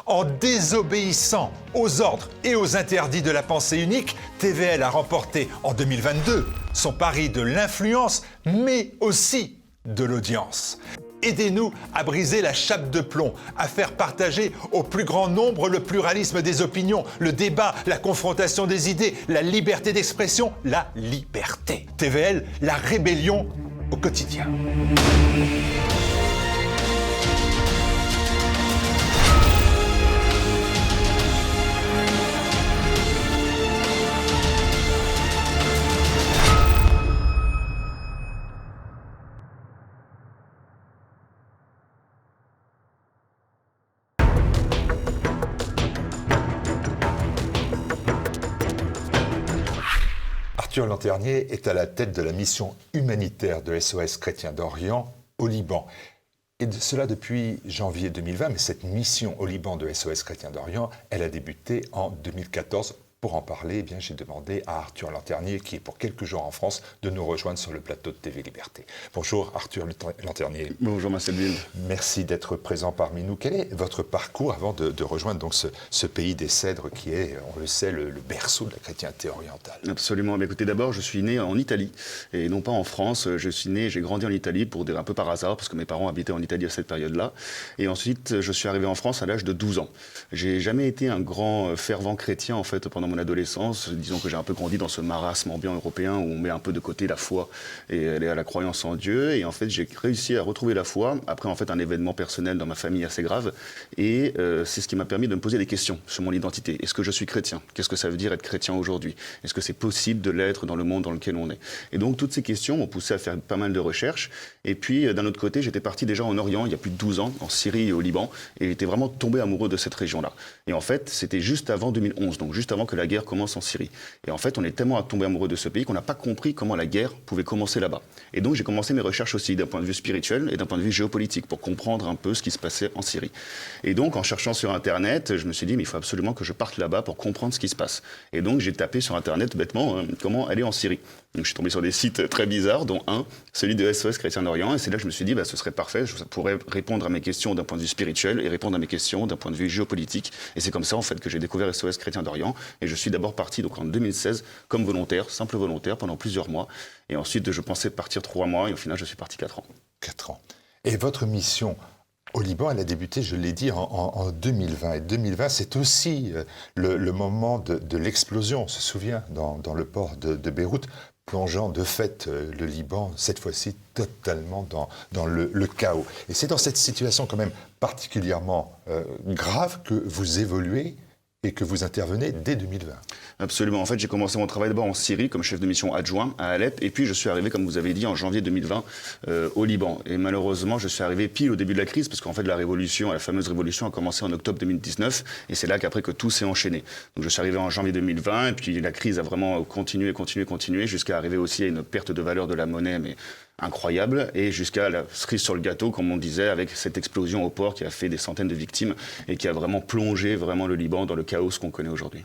En désobéissant aux ordres et aux interdits de la pensée unique, TVL a remporté en 2022 son pari de l'influence, mais aussi de l'audience. Aidez-nous à briser la chape de plomb, à faire partager au plus grand nombre le pluralisme des opinions, le débat, la confrontation des idées, la liberté d'expression, la liberté. TVL, la rébellion au quotidien. Arthur Lanternier est à la tête de la mission humanitaire de SOS Chrétiens d'Orient au Liban. Et de cela depuis janvier 2020, mais cette mission au Liban de SOS Chrétiens d'Orient, elle a débuté en 2014. Pour en parler, eh bien, j'ai demandé à Arthur Lanternier, qui est pour quelques jours en France, de nous rejoindre sur le plateau de TV Liberté. Bonjour Arthur Lanternier. Bonjour Marcel Ville. Merci d'être présent parmi nous. Quel est votre parcours avant de rejoindre donc ce pays des Cèdres qui est, on le sait, le berceau de la chrétienté orientale? Absolument. Mais écoutez, d'abord, je suis né en Italie et non pas en France. J'ai grandi en Italie un peu par hasard parce que mes parents habitaient en Italie à cette période-là. Et ensuite, je suis arrivé en France à l'âge de 12 ans. J'ai jamais été un grand fervent chrétien en fait pendant mon adolescence. Disons que j'ai un peu grandi dans ce marasme ambiant européen où on met un peu de côté la foi et la croyance en Dieu. Et en fait, j'ai réussi à retrouver la foi après en fait un événement personnel dans ma famille assez grave. Et c'est ce qui m'a permis de me poser des questions sur mon identité. Est-ce que je suis chrétien? Qu'est-ce que ça veut dire être chrétien aujourd'hui? Est-ce que c'est possible de l'être dans le monde dans lequel on est? Et donc toutes ces questions m'ont poussé à faire pas mal de recherches. Et puis d'un autre côté, j'étais parti déjà en Orient il y a plus de 12 ans, en Syrie et au Liban. Et j'étais vraiment tombé amoureux de cette région-là. Et en fait, c'était juste avant 2011, donc juste avant que la guerre commence en Syrie. Et en fait, on est tellement tombé amoureux de ce pays qu'on n'a pas compris comment la guerre pouvait commencer là-bas. Et donc, j'ai commencé mes recherches aussi d'un point de vue spirituel et d'un point de vue géopolitique pour comprendre un peu ce qui se passait en Syrie. Et donc, en cherchant sur Internet, je me suis dit, mais il faut absolument que je parte là-bas pour comprendre ce qui se passe. Et donc, j'ai tapé sur Internet bêtement comment aller en Syrie. Donc, je suis tombé sur des sites très bizarres, dont un, celui de SOS Chrétiens d'Orient. Et c'est là que je me suis dit, ce serait parfait, je pourrais répondre à mes questions d'un point de vue spirituel et répondre à mes questions d'un point de vue géopolitique. Et c'est comme ça, en fait, que j'ai découvert SOS Chrétiens d'Orient. Et je suis d'abord parti donc en 2016 comme volontaire, simple volontaire, pendant plusieurs mois. Et ensuite, je pensais partir 3 mois et au final, je suis parti 4 ans. 4 ans. Et votre mission au Liban, elle a débuté, je l'ai dit, en 2020. Et 2020, c'est aussi le moment de l'explosion. On se souvient, dans le port de Beyrouth, plongeant de fait le Liban, cette fois-ci, totalement dans le chaos. Et c'est dans cette situation quand même particulièrement grave que vous évoluez et que vous intervenez dès 2020. Absolument. En fait, j'ai commencé mon travail d'abord en Syrie comme chef de mission adjoint à Alep. Et puis, je suis arrivé, comme vous avez dit, en janvier 2020 au Liban. Et malheureusement, je suis arrivé pile au début de la crise parce qu'en fait, la fameuse révolution a commencé en octobre 2019. Et c'est là qu'après que tout s'est enchaîné. Donc, je suis arrivé en janvier 2020 et puis la crise a vraiment continué jusqu'à arriver aussi à une perte de valeur de la monnaie, mais incroyable, et jusqu'à la cerise sur le gâteau, comme on disait, avec cette explosion au port qui a fait des centaines de victimes et qui a vraiment plongé le Liban dans le chaos qu'on connaît aujourd'hui.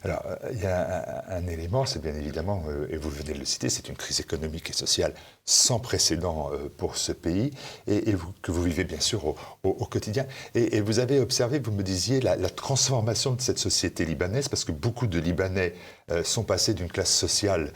Alors, il y a un élément, c'est bien évidemment, et vous venez de le citer, c'est une crise économique et sociale sans précédent pour ce pays, que vous vivez bien sûr au quotidien. Et vous avez observé, vous me disiez, la transformation de cette société libanaise, parce que beaucoup de Libanais sont passés d'une classe sociale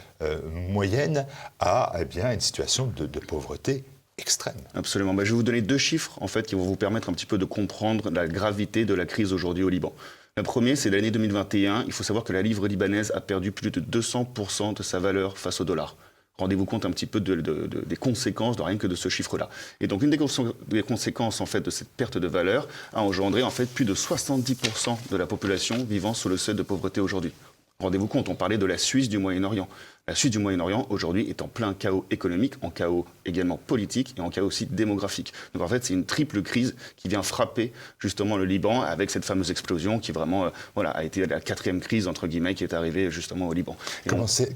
moyenne à une situation de pauvreté extrême. Absolument. Je vais vous donner 2 chiffres en fait, qui vont vous permettre un petit peu de comprendre la gravité de la crise aujourd'hui au Liban. Le premier, c'est l'année 2021. Il faut savoir que la livre libanaise a perdu plus de 200% de sa valeur face au dollar. Rendez-vous compte un petit peu des conséquences de rien que de ce chiffre-là. Et donc, une des conséquences en fait, de cette perte de valeur a engendré en fait, plus de 70% de la population vivant sous le seuil de pauvreté aujourd'hui. Rendez-vous compte, on parlait de la Suisse du Moyen-Orient. La Suisse du Moyen-Orient, aujourd'hui, est en plein chaos économique, en chaos également politique et en chaos aussi démographique. Donc en fait, c'est une triple crise qui vient frapper justement le Liban avec cette fameuse explosion qui vraiment a été la 4e crise, entre guillemets, qui est arrivée justement au Liban.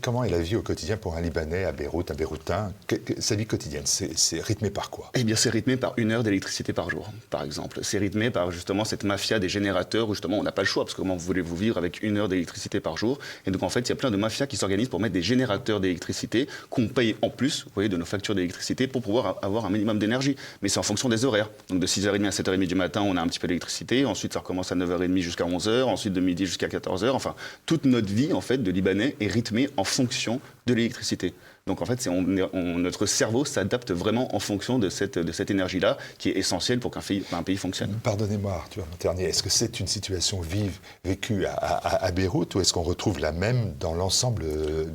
Comment est la vie au quotidien pour un Libanais à Beyrouth, un Beyroutin? Sa vie quotidienne, c'est rythmé par quoi? Eh bien, c'est rythmé par 1 heure d'électricité par jour, par exemple. C'est rythmé par justement cette mafia des générateurs où justement on n'a pas le choix, parce que comment voulez-vous vivre avec 1 heure d'électricité par jour? Et donc en fait, il y a plein de mafias qui s'organisent pour mettre des générateurs générateurs d'électricité qu'on paye en plus, vous voyez, de nos factures d'électricité pour pouvoir avoir un minimum d'énergie. Mais c'est en fonction des horaires. Donc de 6h30 à 7h30 du matin, on a un petit peu d'électricité. Ensuite, ça recommence à 9h30 jusqu'à 11h. Ensuite, de midi jusqu'à 14h. Enfin, toute notre vie, en fait, de Libanais est rythmée en fonction de l'électricité. Donc en fait, notre cerveau s'adapte vraiment en fonction de cette énergie-là, qui est essentielle pour qu'un pays fonctionne. Pardonnez-moi, Arthur Montagnier, est-ce que c'est une situation vécue à Beyrouth, ou est-ce qu'on retrouve la même dans l'ensemble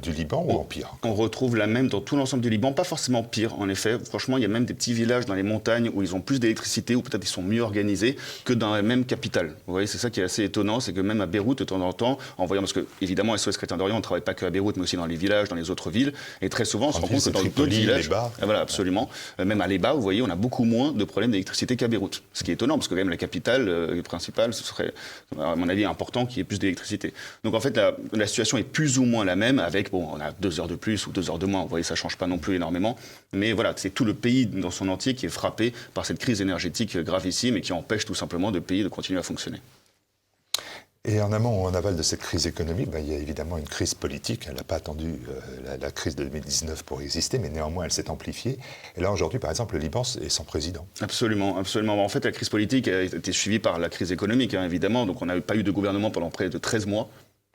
du Liban, ou en pire? On retrouve la même dans tout l'ensemble du Liban, pas forcément pire, en effet. Franchement, il y a même des petits villages dans les montagnes où ils ont plus d'électricité, ou peut-être ils sont mieux organisés que dans la même capitale. Vous voyez, c'est ça qui est assez étonnant, c'est que même à Beyrouth, de temps en temps, en voyant, parce que évidemment, SOS Chrétiens d'Orient, on ne travaille pas que à Beyrouth, mais aussi dans les villages, dans les autres villes, et très souvent, on se rend compte que dans d'autres villages, voilà, absolument, même à Leba, vous voyez, on a beaucoup moins de problèmes d'électricité qu'à Beyrouth. Ce qui est étonnant, parce que quand même la capitale principale, ce serait, à mon avis, important qu'il y ait plus d'électricité. Donc en fait, la situation est plus ou moins la même, avec, bon, on a 2 heures de plus ou 2 heures de moins, vous voyez, ça ne change pas non plus énormément, mais voilà, c'est tout le pays dans son entier qui est frappé par cette crise énergétique gravissime et qui empêche tout simplement le pays de continuer à fonctionner. Et en amont ou en aval de cette crise économique, il y a évidemment une crise politique. Elle n'a pas attendu la crise de 2019 pour exister, mais néanmoins, elle s'est amplifiée. Et là, aujourd'hui, par exemple, le Liban est sans président. Absolument, absolument. En fait, la crise politique a été suivie par la crise économique, évidemment. Donc, on n'a pas eu de gouvernement pendant près de 13 mois.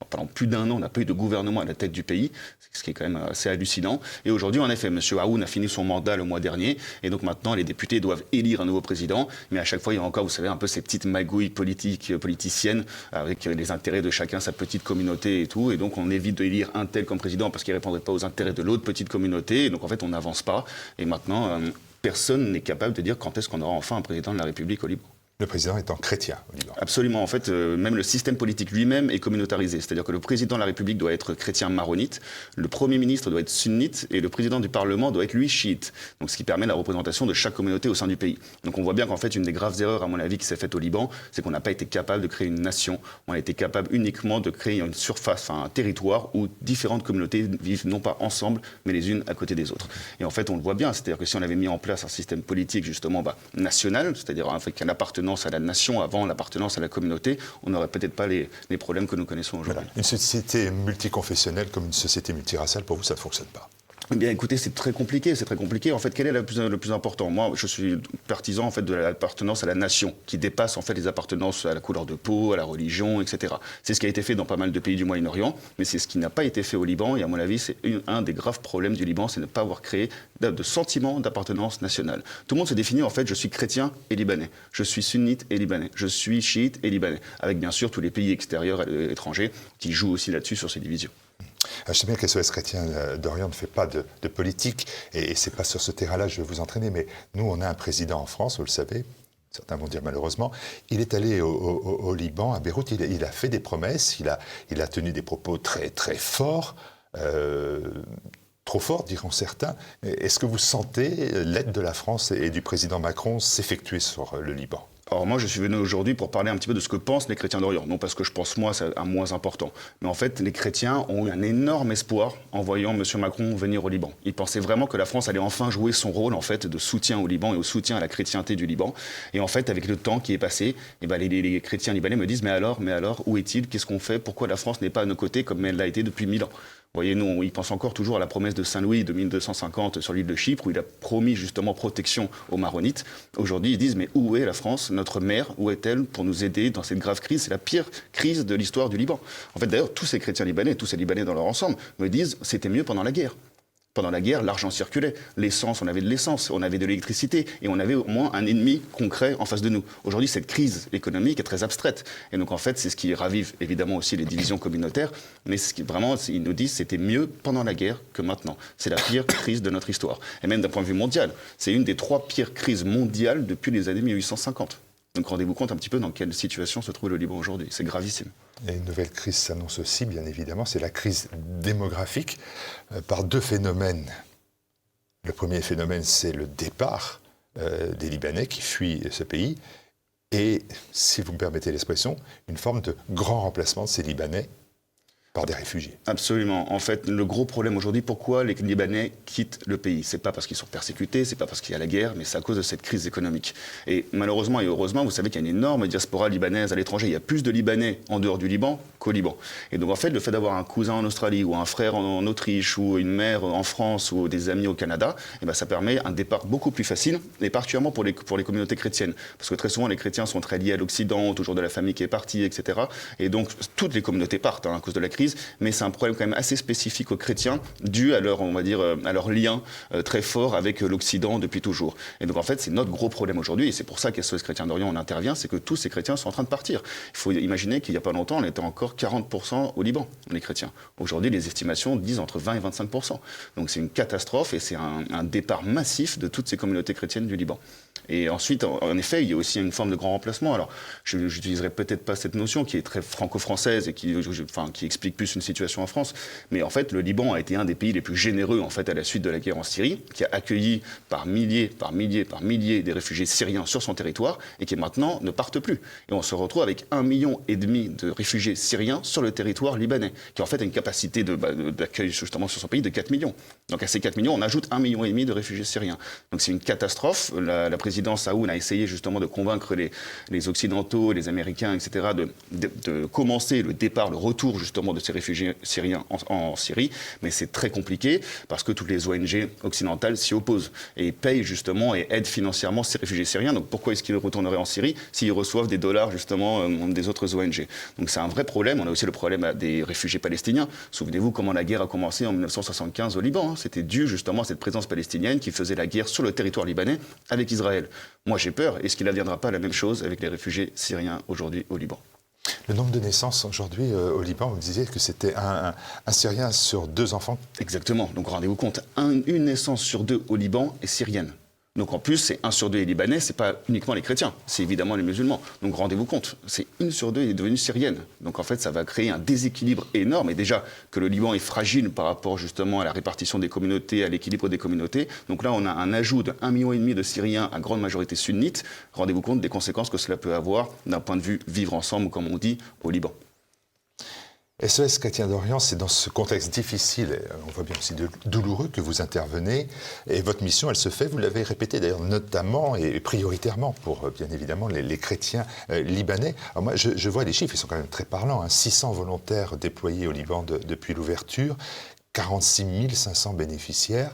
Pendant plus d'1 an, on n'a pas eu de gouvernement à la tête du pays, ce qui est quand même assez hallucinant. Et aujourd'hui, en effet, M. Aoun a fini son mandat le mois dernier, et donc maintenant, les députés doivent élire un nouveau président. Mais à chaque fois, il y a encore, vous savez, un peu ces petites magouilles politiciennes, avec les intérêts de chacun, sa petite communauté et tout. Et donc, on évite d'élire un tel comme président parce qu'il ne répondrait pas aux intérêts de l'autre petite communauté. Et donc, en fait, on n'avance pas. Et maintenant, personne n'est capable de dire quand est-ce qu'on aura enfin un président de la République au Liban. Le président étant chrétien au Liban. Absolument. En fait, même le système politique lui-même est communautarisé. C'est-à-dire que le président de la République doit être chrétien maronite, le Premier ministre doit être sunnite et le président du Parlement doit être, lui, chiite. Donc, ce qui permet la représentation de chaque communauté au sein du pays. Donc, on voit bien qu'en fait, une des graves erreurs, à mon avis, qui s'est faite au Liban, c'est qu'on n'a pas été capable de créer une nation. On a été capable uniquement de créer une surface, un territoire où différentes communautés vivent non pas ensemble, mais les unes à côté des autres. Et en fait, on le voit bien. C'est-à-dire que si on avait mis en place un système politique, justement, national, c'est-à-dire avec une appartenance à la nation avant l'appartenance à la communauté, on n'aurait peut-être pas les problèmes que nous connaissons aujourd'hui. Voilà. Une société multiconfessionnelle comme une société multiraciale, pour vous, ça ne fonctionne pas? Eh bien, écoutez, c'est très compliqué, c'est très compliqué. En fait, quel est le plus important? Moi, je suis partisan, en fait, de l'appartenance à la nation, qui dépasse, en fait, les appartenances à la couleur de peau, à la religion, etc. C'est ce qui a été fait dans pas mal de pays du Moyen-Orient, mais c'est ce qui n'a pas été fait au Liban, et à mon avis, c'est un des graves problèmes du Liban, c'est de ne pas avoir créé de sentiment d'appartenance nationale. Tout le monde se définit, en fait, je suis chrétien et libanais, je suis sunnite et libanais, je suis chiite et libanais, avec bien sûr tous les pays extérieurs et étrangers qui jouent aussi là-dessus sur ces divisions. Je sais bien que SOS Chrétiens d'Orient ne fait pas de politique, et c'est pas sur ce terrain-là que je vais vous entraîner, mais nous, on a un président en France, vous le savez, certains vont dire malheureusement, il est allé au Liban, à Beyrouth, il a fait des promesses, il a tenu des propos très, très forts, trop forts, diront certains. Est-ce que vous sentez l'aide de la France et du président Macron s'effectuer sur le Liban ? Alors moi, je suis venu aujourd'hui pour parler un petit peu de ce que pensent les chrétiens d'Orient. Non parce que je pense, moi, c'est un moins important. Mais en fait, les chrétiens ont eu un énorme espoir en voyant M. Macron venir au Liban. Ils pensaient vraiment que la France allait enfin jouer son rôle, en fait, de soutien au Liban et au soutien à la chrétienté du Liban. Et en fait, avec le temps qui est passé, les chrétiens libanais me disent, mais alors, où est-il? Qu'est-ce qu'on fait? Pourquoi la France n'est pas à nos côtés comme elle l'a été depuis 1000 ans? Vous voyez, nous, ils pensent encore toujours à la promesse de Saint-Louis de 1250 sur l'île de Chypre, où il a promis justement protection aux Maronites. Aujourd'hui, ils disent, mais où est la France, notre mère, où est-elle pour nous aider dans cette grave crise? C'est la pire crise de l'histoire du Liban. En fait, d'ailleurs, tous ces chrétiens libanais, tous ces Libanais dans leur ensemble, me disent, c'était mieux pendant la guerre. Pendant la guerre, l'argent circulait. L'essence, on avait de l'essence, on avait de l'électricité, et on avait au moins un ennemi concret en face de nous. Aujourd'hui, cette crise économique est très abstraite. Et donc, en fait, c'est ce qui ravive évidemment aussi les divisions communautaires. Mais ce qui, vraiment, ils nous disent, c'était mieux pendant la guerre que maintenant. C'est la pire crise de notre histoire. Et même d'un point de vue mondial, c'est une des 3 pires crises mondiales depuis les années 1850. Donc rendez-vous compte un petit peu dans quelle situation se trouve le Liban aujourd'hui. C'est gravissime. Et une nouvelle crise s'annonce aussi, bien évidemment, c'est la crise démographique par 2 phénomènes. Le premier phénomène, c'est le départ des Libanais qui fuient ce pays. Et, si vous me permettez l'expression, une forme de grand remplacement de ces Libanais par des réfugiés. Absolument. En fait, le gros problème aujourd'hui, pourquoi les Libanais quittent le pays? C'est pas parce qu'ils sont persécutés, c'est pas parce qu'il y a la guerre, mais c'est à cause de cette crise économique. Et malheureusement et heureusement, vous savez qu'il y a une énorme diaspora libanaise à l'étranger. Il y a plus de Libanais en dehors du Liban qu'au Liban. Et donc en fait, le fait d'avoir un cousin en Australie ou un frère en Autriche ou une mère en France ou des amis au Canada, eh ben, ça permet un départ beaucoup plus facile, et particulièrement pour les communautés chrétiennes. Parce que très souvent, les chrétiens sont très liés à l'Occident, toujours de la famille qui est partie, etc. Et donc toutes les communautés partent à cause de la crise. Mais c'est un problème quand même assez spécifique aux chrétiens, dû à leur, on va dire, à leur lien très fort avec l'Occident depuis toujours. Et donc en fait, c'est notre gros problème aujourd'hui, et c'est pour ça qu'SOS Chrétiens d'Orient on intervient, c'est que tous ces chrétiens sont en train de partir. Il faut imaginer qu'il n'y a pas longtemps, on était encore 40% au Liban, les chrétiens. Aujourd'hui, les estimations disent entre 20 et 25%. Donc c'est une catastrophe, et c'est un départ massif de toutes ces communautés chrétiennes du Liban. Et ensuite, en effet, il y a aussi une forme de grand remplacement. Alors, je n'utiliserai peut-être pas cette notion qui est très franco-française et qui explique plus une situation en France. Mais en fait, le Liban a été un des pays les plus généreux en fait, à la suite de la guerre en Syrie, qui a accueilli par milliers des réfugiés syriens sur son territoire et qui maintenant ne partent plus. Et on se retrouve avec 1,5 million de réfugiés syriens sur le territoire libanais, qui en fait a une capacité d'accueil justement sur son pays de 4 millions. Donc à ces 4 millions, on ajoute 1,5 million de réfugiés syriens. Donc c'est une catastrophe. La présidence Aoun a essayé justement de convaincre les Occidentaux, les Américains, etc., de commencer le départ, le retour justement de ces réfugiés syriens en Syrie, mais c'est très compliqué parce que toutes les ONG occidentales s'y opposent et payent justement et aident financièrement ces réfugiés syriens. Donc pourquoi est-ce qu'ils retourneraient en Syrie s'ils reçoivent des dollars justement des autres ONG? Donc c'est un vrai problème. On a aussi le problème des réfugiés palestiniens. Souvenez-vous comment la guerre a commencé en 1975 au Liban. C'était dû justement à cette présence palestinienne qui faisait la guerre sur le territoire libanais avec Israël. Moi j'ai peur. Est-ce qu'il n'adviendra pas la même chose avec les réfugiés syriens aujourd'hui au Liban? Le nombre de naissances aujourd'hui au Liban, vous disiez que c'était un Syrien sur 2 enfants. Exactement. Donc rendez-vous compte, une naissance sur 2 au Liban est syrienne. Donc en plus, c'est 1 sur 2 les Libanais, c'est pas uniquement les chrétiens, c'est évidemment les musulmans. Donc rendez-vous compte, c'est 1 sur 2 est devenue syrienne. Donc en fait, ça va créer un déséquilibre énorme. Et déjà que le Liban est fragile par rapport justement à la répartition des communautés, à l'équilibre des communautés. Donc là, on a un ajout de 1,5 million de Syriens à grande majorité sunnite. Rendez-vous compte des conséquences que cela peut avoir d'un point de vue vivre ensemble, comme on dit, au Liban. SOS Chrétiens d'Orient, c'est dans ce contexte difficile, on voit bien aussi douloureux, que vous intervenez. Et votre mission, elle se fait, vous l'avez répété d'ailleurs, notamment et prioritairement pour, bien évidemment, les chrétiens libanais. Alors moi, je vois les chiffres, ils sont quand même très parlants. 600 volontaires déployés au Liban depuis l'ouverture, 46 500 bénéficiaires,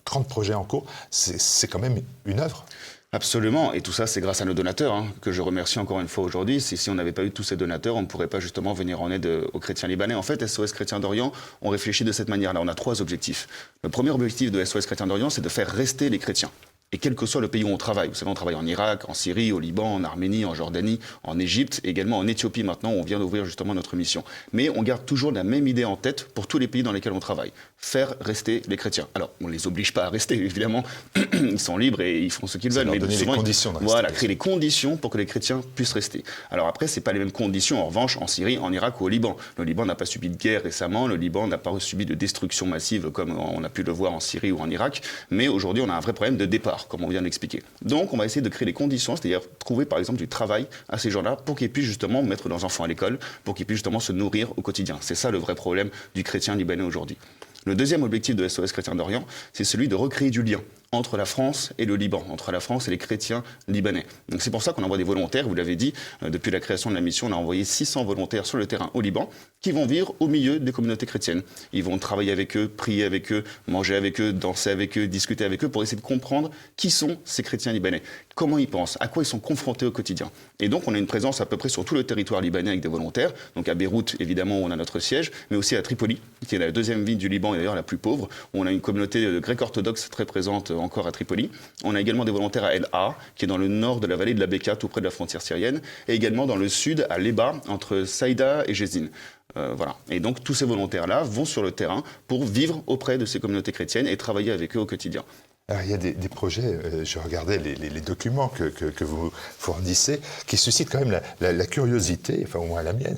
30 projets en cours. C'est quand même une œuvre. Absolument, et tout ça c'est grâce à nos donateurs, que je remercie encore une fois aujourd'hui. Si on n'avait pas eu tous ces donateurs, on ne pourrait pas justement venir en aide aux chrétiens libanais. En fait, SOS Chrétiens d'Orient, on réfléchit de cette manière-là. On a 3 objectifs. Le premier objectif de SOS Chrétiens d'Orient, c'est de faire rester les chrétiens. Et quel que soit le pays où on travaille, vous savez, on travaille en Irak, en Syrie, au Liban, en Arménie, en Jordanie, en Égypte, également en Éthiopie maintenant, où on vient d'ouvrir justement notre mission. Mais on garde toujours la même idée en tête pour tous les pays dans lesquels on travaille. Faire rester les chrétiens. Alors, on ne les oblige pas à rester, évidemment. Ils sont libres et ils font ce qu'ils veulent. Mais donner souvent, les conditions de rester. Voilà, créer les conditions pour que les chrétiens puissent rester. Alors après, ce n'est pas les mêmes conditions, en revanche, en Syrie, en Irak ou au Liban. Le Liban n'a pas subi de guerre récemment, le Liban n'a pas subi de destruction massive comme on a pu le voir en Syrie ou en Irak. Mais aujourd'hui, on a un vrai problème de départ, comme on vient de l'expliquer. Donc, on va essayer de créer les conditions, c'est-à-dire trouver, par exemple, du travail à ces gens-là pour qu'ils puissent justement mettre leurs enfants à l'école, pour qu'ils puissent justement se nourrir au quotidien. C'est ça le vrai problème du chrétien libanais aujourd'hui. Le deuxième objectif de SOS Chrétiens d'Orient, c'est celui de recréer du lien entre la France et le Liban, entre la France et les chrétiens libanais. Donc c'est pour ça qu'on envoie des volontaires, vous l'avez dit, depuis la création de la mission, on a envoyé 600 volontaires sur le terrain au Liban, qui vont vivre au milieu des communautés chrétiennes. Ils vont travailler avec eux, prier avec eux, manger avec eux, danser avec eux, discuter avec eux, pour essayer de comprendre qui sont ces chrétiens libanais, comment ils pensent, à quoi ils sont confrontés au quotidien. Et donc on a une présence à peu près sur tout le territoire libanais avec des volontaires, donc à Beyrouth évidemment où on a notre siège, mais aussi à Tripoli, qui est la deuxième ville du Liban et d'ailleurs la plus pauvre, où on a une communauté grecque orthodoxe très présente encore à Tripoli. On a également des volontaires à El A, qui est dans le nord de la vallée de la Beka, tout près de la frontière syrienne, et également dans le sud, à Leba, entre Saïda et Jézine. Voilà. Et donc tous ces volontaires-là vont sur le terrain pour vivre auprès de ces communautés chrétiennes et travailler avec eux au quotidien. Alors, il y a des projets, je regardais les documents que vous fournissez, qui suscitent quand même la curiosité, enfin au moins la mienne,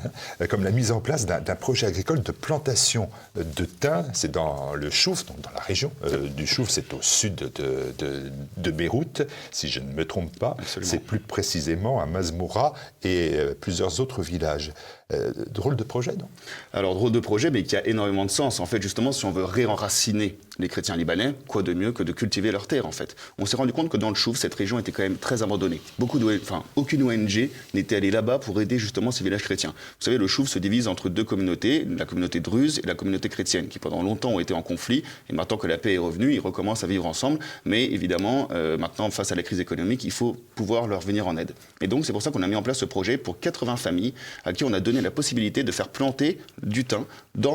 comme la mise en place d'un projet agricole de plantation de thym. C'est dans le Chouf, donc dans la région du Chouf, c'est au sud de Beyrouth, si je ne me trompe pas. Absolument. C'est plus précisément à Mazmoura et plusieurs autres villages. Drôle de projet, non? Alors, drôle de projet, mais qui a énormément de sens. En fait, justement, si on veut réenraciner les chrétiens libanais, quoi de mieux que de cultiver leur terre, en fait. On s'est rendu compte que dans le Chouf, cette région était quand même très abandonnée. Aucune ONG n'était allée là-bas pour aider justement ces villages chrétiens. Vous savez, le Chouf se divise entre deux communautés, la communauté druze et la communauté chrétienne, qui pendant longtemps ont été en conflit. Et maintenant que la paix est revenue, ils recommencent à vivre ensemble. Mais évidemment, maintenant, face à la crise économique, il faut pouvoir leur venir en aide. Et donc, c'est pour ça qu'on a mis en place ce projet pour 80 familles à qui on a donné la possibilité de faire planter du thym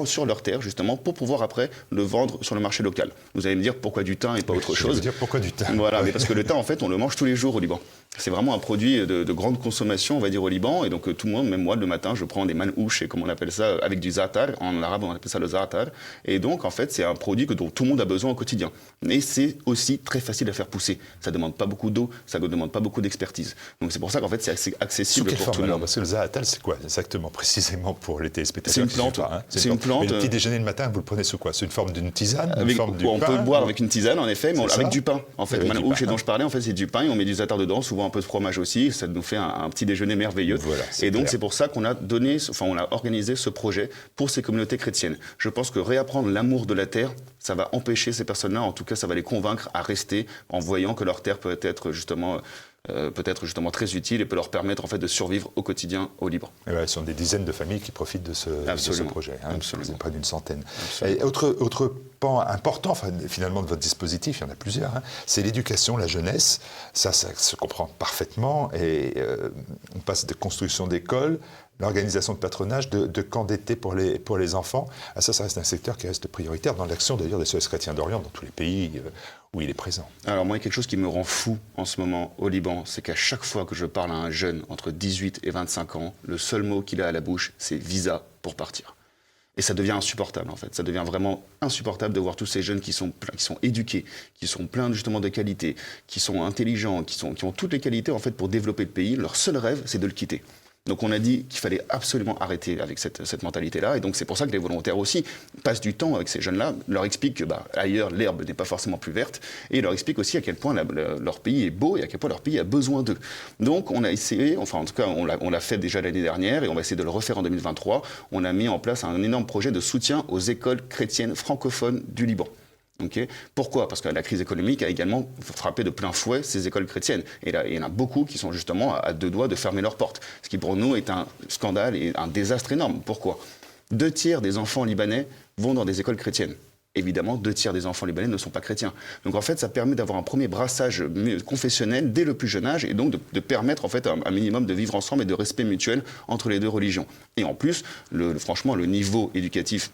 sur leur terre, justement, pour pouvoir après le vendre sur le marché local. Vous allez me dire pourquoi du thym et pas autre chose. Je vais vous dire pourquoi du thym. Voilà, mais parce que le thym, en fait, on le mange tous les jours au Liban. C'est vraiment un produit de grande consommation, on va dire, au Liban. Et donc, tout le monde, même moi, le matin, je prends des manouches, et comme on appelle ça, avec du za'atar. En arabe, on appelle ça le za'atar. Et donc, en fait, c'est un produit dont tout le monde a besoin au quotidien. Mais c'est aussi très facile à faire pousser. Ça ne demande pas beaucoup d'eau, ça ne demande pas beaucoup d'expertise. Donc, c'est pour ça qu'en fait, c'est assez accessible pour tout le monde. Parce que le za'atar, c'est quoi exactement, précisément, pour les téléspectateurs? C'est une plante. C'est une plante. Mais le petit déjeuner le matin, vous le prenez sous quoi? C'est une forme d'une tisane, une forme du pain? On peut le boire avec une tisane, en effet, mais avec du pain. En fait, le manouche dont je parlais, en fait, c'est du pain et on met du za'atar dedans, souvent un peu de fromage aussi. Ça nous fait un petit déjeuner merveilleux. Voilà, et donc, c'est pour ça qu'on a on a organisé ce projet pour ces communautés chrétiennes. Je pense que réapprendre l'amour de la terre, ça va empêcher ces personnes-là, en tout cas, ça va les convaincre à rester en voyant que leur terre peut être justement très utile et peut leur permettre en fait de survivre au quotidien au Liban. Et ouais, ce sont des dizaines de familles qui profitent de ce projet. C'est près d'une centaine. Et autre pan important, finalement, de votre dispositif, il y en a plusieurs, c'est l'éducation, la jeunesse. Ça se comprend parfaitement. Et on passe de construction d'écoles, l'organisation de patronage, de camps d'été pour les enfants. Ça reste un secteur qui reste prioritaire dans l'action d'ailleurs des SOS Chrétiens d'Orient dans tous les pays où il est présent. Alors moi, il y a quelque chose qui me rend fou en ce moment au Liban, c'est qu'à chaque fois que je parle à un jeune entre 18 et 25 ans, le seul mot qu'il a à la bouche, c'est visa pour partir. Et ça devient insupportable, en fait. Ça devient vraiment insupportable de voir tous ces jeunes qui sont éduqués, qui sont pleins justement de qualités, qui sont intelligents, qui ont toutes les qualités en fait pour développer le pays. Leur seul rêve, c'est de le quitter. Donc on a dit qu'il fallait absolument arrêter avec cette mentalité-là. Et donc c'est pour ça que les volontaires aussi passent du temps avec ces jeunes-là, leur expliquent que ailleurs l'herbe n'est pas forcément plus verte, et leur expliquent aussi à quel point leur pays est beau et à quel point leur pays a besoin d'eux. Donc on a essayé, enfin en tout cas on l'a fait déjà l'année dernière et on va essayer de le refaire en 2023. On a mis en place un énorme projet de soutien aux écoles chrétiennes francophones du Liban. Okay. Pourquoi? Parce que la crise économique a également frappé de plein fouet ces écoles chrétiennes. Et là, il y en a beaucoup qui sont justement à deux doigts de fermer leurs portes. Ce qui pour nous est un scandale et un désastre énorme. Pourquoi? 2/3 des enfants libanais vont dans des écoles chrétiennes. Évidemment, 2/3 des enfants libanais ne sont pas chrétiens. Donc en fait, ça permet d'avoir un premier brassage confessionnel dès le plus jeune âge et donc de permettre en fait un minimum de vivre ensemble et de respect mutuel entre les deux religions. Et en plus, franchement, le niveau éducatif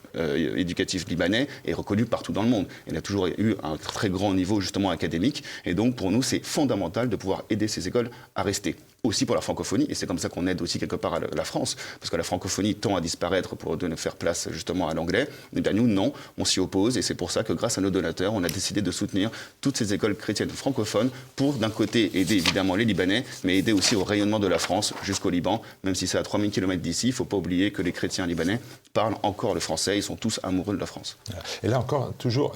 libanais est reconnu partout dans le monde. Il a toujours eu un très grand niveau justement académique et donc pour nous, c'est fondamental de pouvoir aider ces écoles à rester. Aussi pour la francophonie, et c'est comme ça qu'on aide aussi quelque part la France, parce que la francophonie tend à disparaître pour faire place justement à l'anglais. Et bien nous, non, on s'y oppose, et c'est pour ça que grâce à nos donateurs, on a décidé de soutenir toutes ces écoles chrétiennes francophones pour d'un côté aider évidemment les Libanais, mais aider aussi au rayonnement de la France jusqu'au Liban, même si c'est à 3000 km d'ici, il ne faut pas oublier que les chrétiens libanais parlent encore le français, ils sont tous amoureux de la France. Et là encore, toujours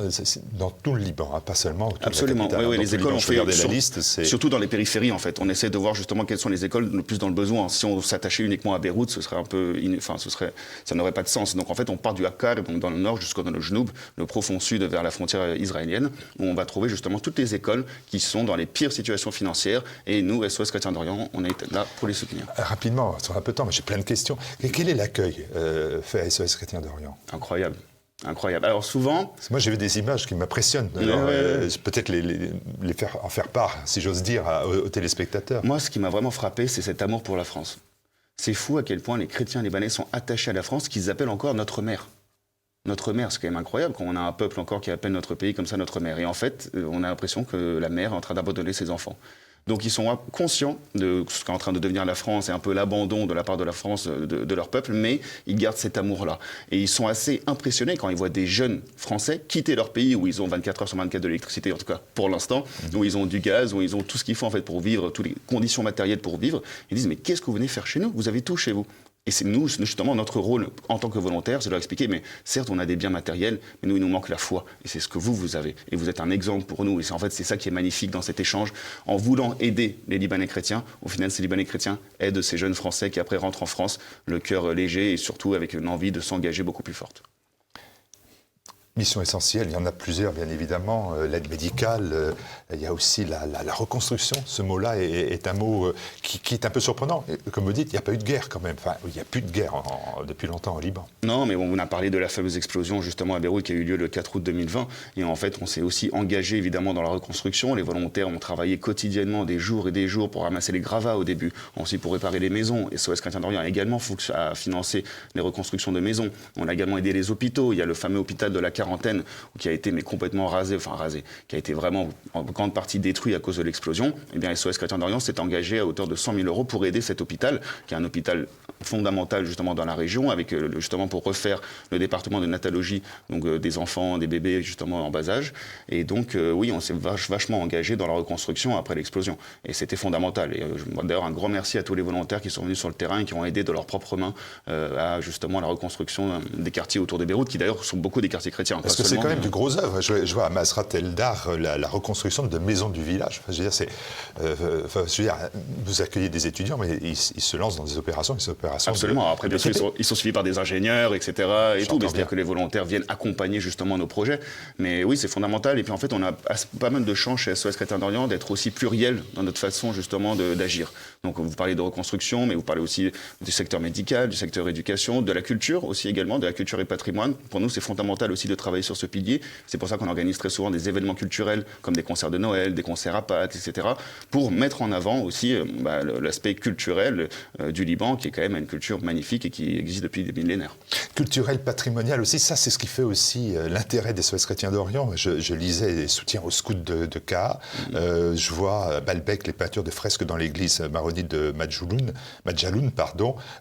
dans tout le Liban, pas seulement autour Absolument, de la capitale. Oui, les écoles, on fait la liste, surtout dans les périphéries en fait, on essaie de voir justement quelles sont les écoles le plus dans le besoin. Si on s'attachait uniquement à Beyrouth, ce serait un peu, ça n'aurait pas de sens. Donc en fait, on part du Akkar, donc dans le nord jusqu'au le Jnoub, le profond sud vers la frontière israélienne, où on va trouver justement toutes les écoles qui sont dans les pires situations financières. Et nous, SOS Chrétiens d'Orient, on est là pour les soutenir. Rapidement, sur un peu de temps, mais j'ai plein de questions. Quel est l'accueil fait à SOS Chrétiens d'Orient? Incroyable. Incroyable. Alors souvent... Moi, j'ai vu des images qui m'impressionnent. Peut-être en faire part, si j'ose dire, aux téléspectateurs. Moi, ce qui m'a vraiment frappé, c'est cet amour pour la France. C'est fou à quel point les chrétiens libanais sont attachés à la France, qu'ils appellent encore notre mère. Notre mère, c'est quand même incroyable quand on a un peuple encore qui appelle notre pays comme ça notre mère. Et en fait, on a l'impression que la mère est en train d'abandonner ses enfants. Donc ils sont conscients de ce qu'est en train de devenir la France et un peu l'abandon de la part de la France, de leur peuple, mais ils gardent cet amour-là. Et ils sont assez impressionnés quand ils voient des jeunes Français quitter leur pays où ils ont 24 heures sur 24 de l'électricité, en tout cas pour l'instant, où ils ont du gaz, où ils ont tout ce qu'il faut en fait pour vivre, toutes les conditions matérielles pour vivre. Ils disent mais qu'est-ce que vous venez faire chez nous? Vous avez tout chez vous. Et c'est nous, justement, notre rôle en tant que volontaire, c'est de leur expliquer, mais certes, on a des biens matériels, mais nous, il nous manque la foi. Et c'est ce que vous avez. Et vous êtes un exemple pour nous. Et en fait, c'est ça qui est magnifique dans cet échange. En voulant aider les Libanais chrétiens, au final, ces Libanais chrétiens aident ces jeunes Français qui après rentrent en France, le cœur léger et surtout avec une envie de s'engager beaucoup plus forte. Mission essentielle, il y en a plusieurs, bien évidemment. L'aide médicale, il y a aussi la reconstruction. Ce mot-là est un mot qui est un peu surprenant. Et, comme vous dites, il n'y a pas eu de guerre quand même. Enfin, il n'y a plus de guerre depuis longtemps au Liban. Non, mais bon, on a parlé de la fameuse explosion justement à Beyrouth qui a eu lieu le 4 août 2020. Et en fait, on s'est aussi engagé évidemment dans la reconstruction. Les volontaires ont travaillé quotidiennement des jours et des jours pour ramasser les gravats au début, ensuite pour réparer les maisons. Et SOS Chrétien d'Orient a également financé les reconstructions de maisons. On a également aidé les hôpitaux. Il y a le fameux hôpital de la Quarantaine qui a été complètement rasé, qui a été vraiment en grande partie détruit à cause de l'explosion. Et bien SOS Chrétien d'Orient s'est engagé à hauteur de 100 000 € pour aider cet hôpital, qui est un hôpital fondamental justement dans la région, avec justement pour refaire le département de natalogie, donc des enfants, des bébés justement en bas âge. Et donc oui, on s'est vachement engagé dans la reconstruction après l'explosion. Et c'était fondamental. Et d'ailleurs un grand merci à tous les volontaires qui sont venus sur le terrain et qui ont aidé de leurs propres mains à justement la reconstruction des quartiers autour de Beyrouth, qui d'ailleurs sont beaucoup des quartiers chrétiens. Parce que c'est quand même du gros œuvre. Je vois à Masrat el-Dar la reconstruction de maisons du village. Enfin, je veux dire, vous accueillez des étudiants, mais ils se lancent dans des opérations. Absolument. Après, bien sûr, ils sont suivis par des ingénieurs, etc. Et tout. C'est-à-dire que les volontaires viennent accompagner justement nos projets. Mais oui, c'est fondamental. Et puis en fait, on a pas mal de chance chez SOS Chrétien d'Orient d'être aussi pluriel dans notre façon justement d'agir. Donc vous parlez de reconstruction, mais vous parlez aussi du secteur médical, du secteur éducation, de la culture aussi également, de la culture et patrimoine. Pour nous, c'est fondamental aussi de travailler sur ce pilier. C'est pour ça qu'on organise très souvent des événements culturels comme des concerts de Noël, des concerts à Pâques, etc. pour mettre en avant aussi l'aspect culturel du Liban, qui est quand même une culture magnifique et qui existe depuis des millénaires. Culturel, patrimonial aussi, ça c'est ce qui fait aussi l'intérêt des SOS Chrétiens d'Orient. Je lisais les soutiens aux scouts de Ka'a. Je vois à Baalbek les peintures de fresques dans l'église maronite de Majaloun,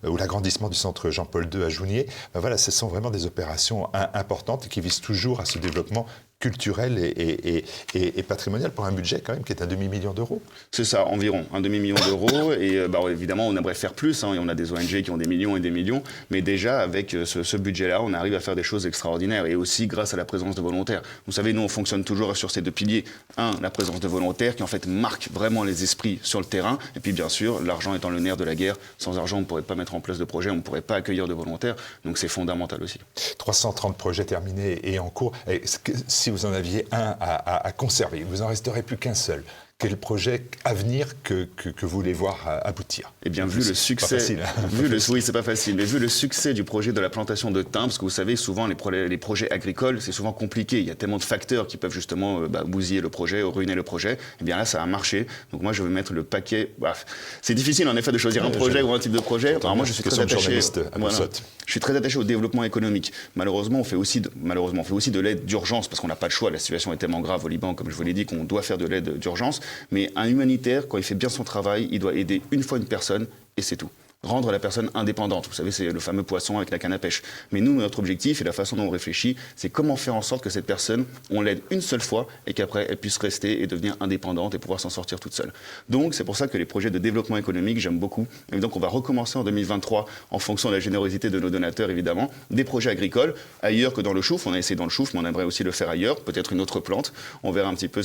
ou l'agrandissement du centre Jean-Paul II à Jounier. Voilà, ce sont vraiment des opérations importantes qui visent toujours à ce développement culturel et patrimonial pour un budget quand même qui est un demi-million d'euros. C'est ça, environ un demi-million d'euros. Et évidemment, on aimerait faire plus. Et on a des ONG qui ont des millions et des millions. Mais déjà, avec ce budget-là, on arrive à faire des choses extraordinaires. Et aussi grâce à la présence de volontaires. Vous savez, nous, on fonctionne toujours sur ces deux piliers. Un, la présence de volontaires qui, en fait, marque vraiment les esprits sur le terrain. Et puis, bien sûr, l'argent étant le nerf de la guerre. Sans argent, on ne pourrait pas mettre en place de projets. On ne pourrait pas accueillir de volontaires. Donc, c'est fondamental aussi. 330 projets terminés et en cours. Et si vous en aviez un à conserver, vous n'en resterez plus qu'un seul. Quel projet à venir que vous voulez voir aboutir? Eh bien, vu le succès, oui, c'est pas facile, mais vu le succès du projet de la plantation de thym, parce que vous savez, souvent les projets agricoles, c'est souvent compliqué. Il y a tellement de facteurs qui peuvent justement bousiller le projet, ruiner le projet. Eh bien là, ça a marché. Donc moi, je vais mettre le paquet. C'est difficile en effet de choisir un projet ou un type de projet. Alors moi, je suis très attaché. Je suis très attaché au développement économique. Malheureusement, on fait aussi de l'aide d'urgence parce qu'on n'a pas le choix. La situation est tellement grave au Liban, comme je vous l'ai dit, qu'on doit faire de l'aide d'urgence. Mais un humanitaire, quand il fait bien son travail, il doit aider une fois une personne et c'est tout. Rendre la personne indépendante. Vous savez, c'est le fameux poisson avec la canne à pêche. Mais nous, notre objectif et la façon dont on réfléchit, c'est comment faire en sorte que cette personne, on l'aide une seule fois et qu'après, elle puisse rester et devenir indépendante et pouvoir s'en sortir toute seule. Donc, c'est pour ça que les projets de développement économique, j'aime beaucoup. Et donc, on va recommencer en 2023, en fonction de la générosité de nos donateurs, évidemment, des projets agricoles, ailleurs que dans le chouffe. On a essayé dans le chouffe, mais on aimerait aussi le faire ailleurs, peut-être une autre plante. On verra un petit peu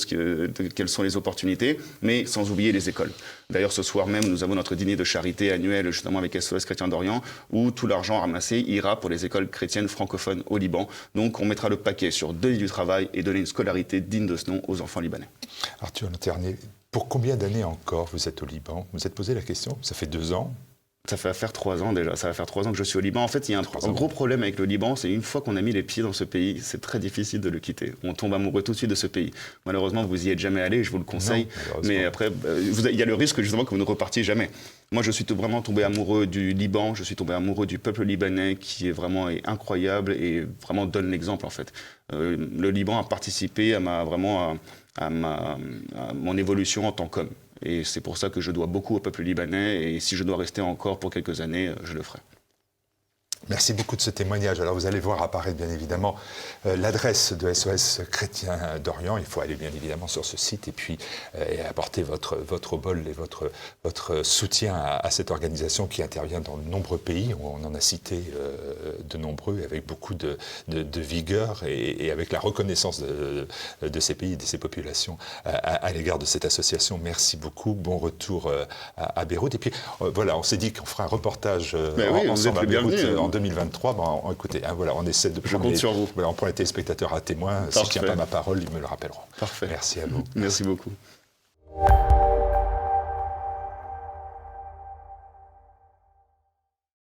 quelles sont les opportunités, mais sans oublier les écoles. D'ailleurs, ce soir même, nous avons notre dîner de charité annuel, justement avec SOS Chrétien d'Orient, où tout l'argent ramassé ira pour les écoles chrétiennes francophones au Liban. Donc on mettra le paquet sur donner du travail et donner une scolarité digne de ce nom aux enfants libanais. Arthur Lanternier, pour combien d'années encore vous êtes au Liban? Vous vous êtes posé la question? Ça fait 2 ans. Ça va faire 3 ans déjà, ça va faire 3 ans que je suis au Liban. En fait, il y a un gros problème avec le Liban, c'est une fois qu'on a mis les pieds dans ce pays, c'est très difficile de le quitter. On tombe amoureux tout de suite de ce pays. Malheureusement, vous y êtes jamais allé, je vous le conseille. Non, mais après, il y a le risque justement que vous ne repartiez jamais. Moi, je suis vraiment tombé amoureux du Liban, je suis tombé amoureux du peuple libanais qui est vraiment incroyable et vraiment donne l'exemple en fait. Le Liban a participé à mon évolution en tant qu'homme. Et c'est pour ça que je dois beaucoup au peuple libanais. Et si je dois rester encore pour quelques années, je le ferai. Merci beaucoup de ce témoignage. Alors vous allez voir apparaître bien évidemment l'adresse de SOS Chrétien d'Orient. Il faut aller bien évidemment sur ce site et puis apporter votre obol et votre soutien à cette organisation qui intervient dans de nombreux pays. On en a cité de nombreux avec beaucoup de vigueur et avec la reconnaissance de ces pays et de ces populations à l'égard de cette association. Merci beaucoup. Bon retour à Beyrouth. Et puis voilà, on s'est dit qu'on fera un reportage ensemble à Beyrouth en 2023, écoutez, voilà, on essaie de prendre on prend les téléspectateurs à témoin. Si je ne tiens pas ma parole, ils me le rappelleront. Parfait. Merci à vous. Merci beaucoup.